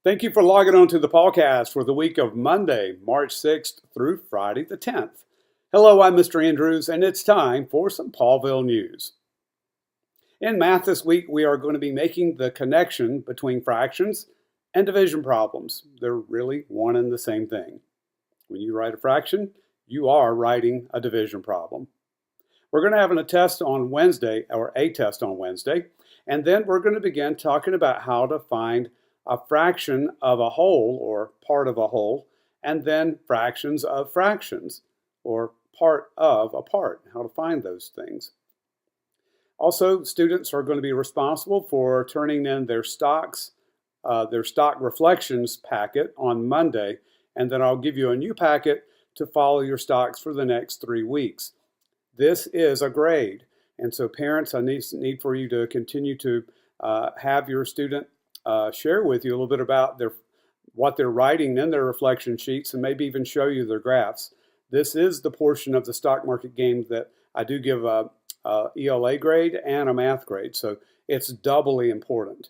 Thank you for logging on to the PawCast for the week of Monday, March 6th through Friday the 10th. Hello, I'm Mr. Andrews, and it's time for some Pawville news. In math this week, we are going to be making the connection between fractions and division problems. They're really one and the same thing. When you write a fraction, you are writing a division problem. We're going to have a test on Wednesday, and then we're going to begin talking about how to find a fraction of a whole or part of a whole, and then fractions of fractions or part of a part, how to find those things. Also, students are going to be responsible for turning in their stock reflections packet on Monday, and then I'll give you a new packet to follow your stocks for the next 3 weeks. This is a grade, and so parents, I need for you to continue to have your student share with you a little bit about what they're writing in their reflection sheets and maybe even show you their graphs. This is the portion of the stock market game that I do give a ELA grade and a math grade, so it's doubly important.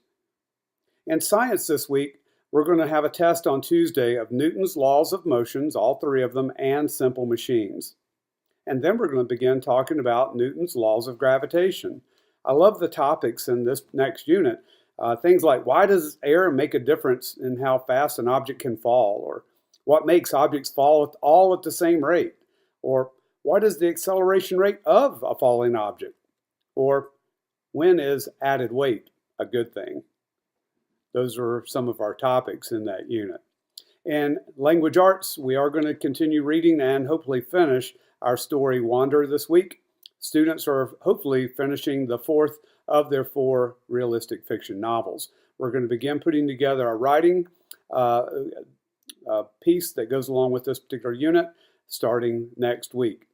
In science this week, we're going to have a test on Tuesday of Newton's laws of motions, all 3 of them, and simple machines. And then we're going to begin talking about Newton's laws of gravitation. I love the topics in this next unit. Things like, why does air make a difference in how fast an object can fall? Or what makes objects fall all at the same rate? Or what is the acceleration rate of a falling object? Or when is added weight a good thing? Those are some of our topics in that unit. In language arts, we are going to continue reading and hopefully finish our story Wander this week. Students are hopefully finishing the 4th of their 4 realistic fiction novels. We're going to begin putting together a writing piece that goes along with this particular unit starting next week.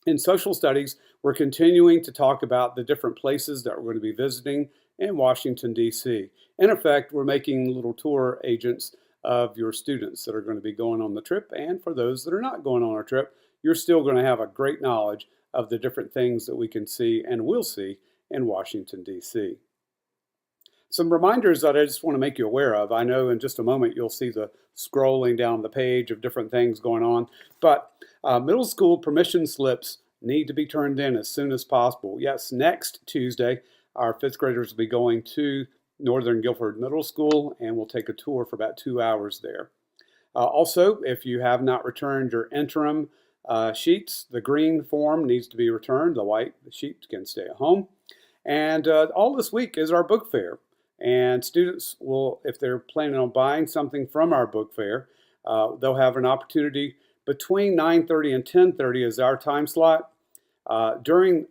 In social studies, we're continuing to talk about the different places that we're going to be visiting in Washington, D.C. In effect, we're making little tour agents of your students that are going to be going on the trip, and for those that are not going on our trip, you're still going to have a great knowledge of the different things that we can see and will see in Washington, D.C. Some reminders that I just want to make you aware of. I know in just a moment you'll see the scrolling down the page of different things going on, but middle school permission slips need to be turned in as soon as possible. Yes, next Tuesday, our 5th graders will be going to Northern Guilford Middle School, and we'll take a tour for about 2 hours there. Also, if you have not returned your interim sheets, the green form needs to be returned. The white sheet can stay at home. And all this week is our book fair. And students will, if they're planning on buying something from our book fair, they'll have an opportunity between 9:30 and 10:30 is our time slot. During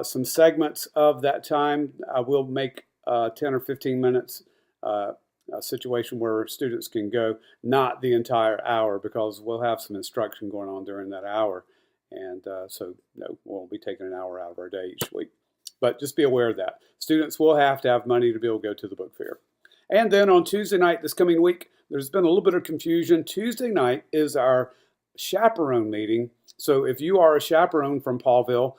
some segments of that time, we'll make 10 or 15 minutes a situation where students can go, not the entire hour, because we'll have some instruction going on during that hour. And so no, we'll be taking an hour out of our day each week. But just be aware of that. Students will have to have money to be able to go to the book fair. And then on Tuesday night this coming week, there's been a little bit of confusion. Tuesday night is our chaperone meeting. So if you are a chaperone from Pawville,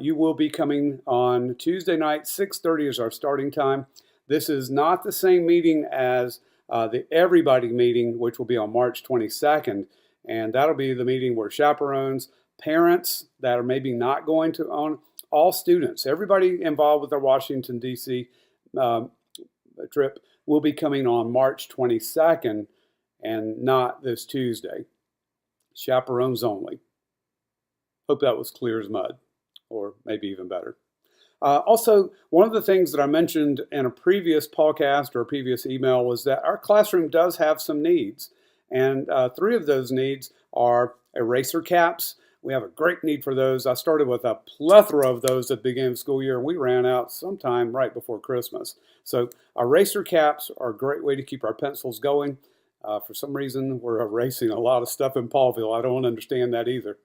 you will be coming on Tuesday night. 6:30 is our starting time. This is not the same meeting as the Everybody meeting, which will be on March 22nd. And that'll be the meeting where chaperones, parents that are maybe not going to own, all students, everybody involved with our Washington, D.C. Trip will be coming on March 22nd and not this Tuesday. Chaperones only. Hope that was clear as mud, or maybe even better. Also, one of the things that I mentioned in a previous podcast or a previous email was that our classroom does have some needs. And 3 of those needs are eraser caps. We have a great need for those. I started with a plethora of those at the beginning of the school year, and we ran out sometime right before Christmas. So eraser caps are a great way to keep our pencils going. For some reason, we're erasing a lot of stuff in Pawville. I don't understand that either.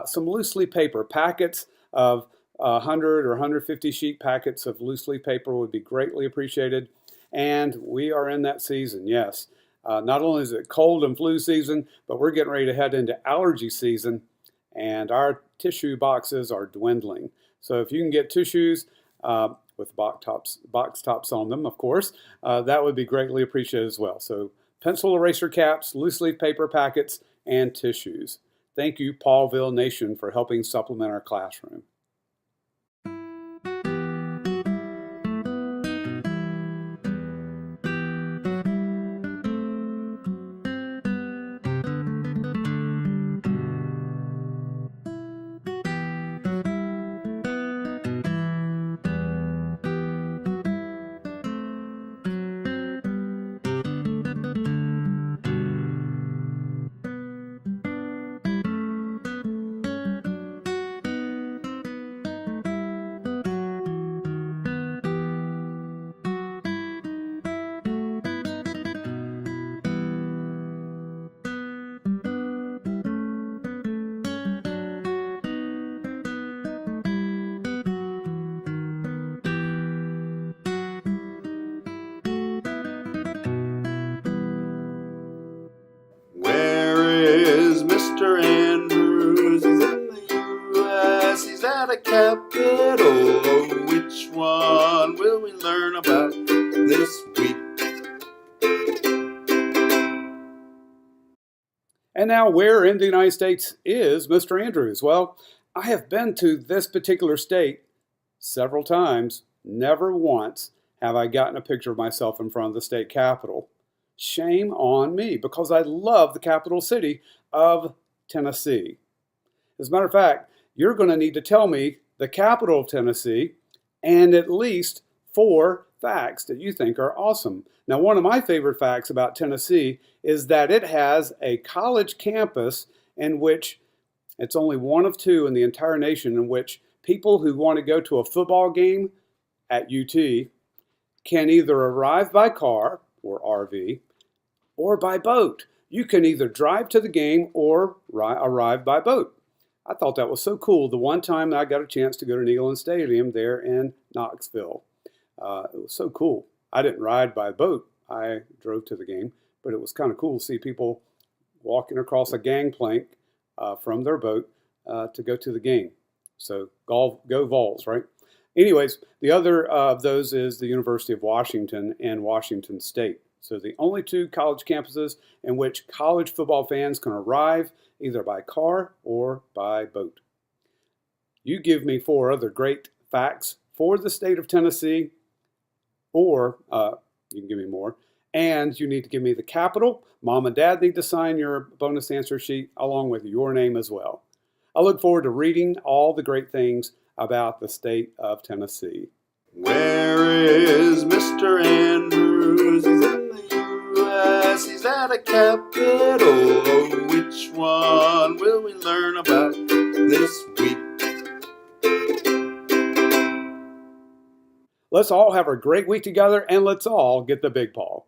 Some loose leaf paper, packets of 100 or 150 sheet packets of loose leaf paper would be greatly appreciated. And we are in that season, yes. Not only is it cold and flu season, but we're getting ready to head into allergy season. And our tissue boxes are dwindling. So if you can get tissues, with box tops on them, of course. That would be greatly appreciated as well. So pencil eraser caps, loose leaf paper packets, and tissues. Thank you, Paulville Nation, for helping supplement our classroom. Mr. Andrews, he's in the U.S., he's at a capital. Oh, which one will we learn about this week? And now, where in the United States is Mr. Andrews? Well, I have been to this particular state several times. Never once have I gotten a picture of myself in front of the state capitol. Shame on me, because I love the capital city of Tennessee. As a matter of fact, you're going to need to tell me the capital of Tennessee and at least 4 facts that you think are awesome. Now, one of my favorite facts about Tennessee is that it has a college campus in which it's only one of 2 in the entire nation in which people who want to go to a football game at UT can either arrive by car or RV or by boat. You can either drive to the game or arrive by boat. I thought that was so cool. The one time I got a chance to go to Neyland Stadium there in Knoxville. It was so cool. I didn't ride by boat. I drove to the game, but it was kind of cool to see people walking across a gangplank from their boat to go to the game. So go Vols, right? Anyways, the other of those is the University of Washington and Washington State. So the only 2 college campuses in which college football fans can arrive either by car or by boat. You give me 4 other great facts for the state of Tennessee, or you can give me more, and you need to give me the capital. Mom and Dad need to sign your bonus answer sheet along with your name as well. I look forward to reading all the great things about the state of Tennessee. Where is Mr. Andrews? He's in the U.S., he's at a capital. Oh, which one will we learn about this week? Let's all have a great week together, and let's all get the big paw.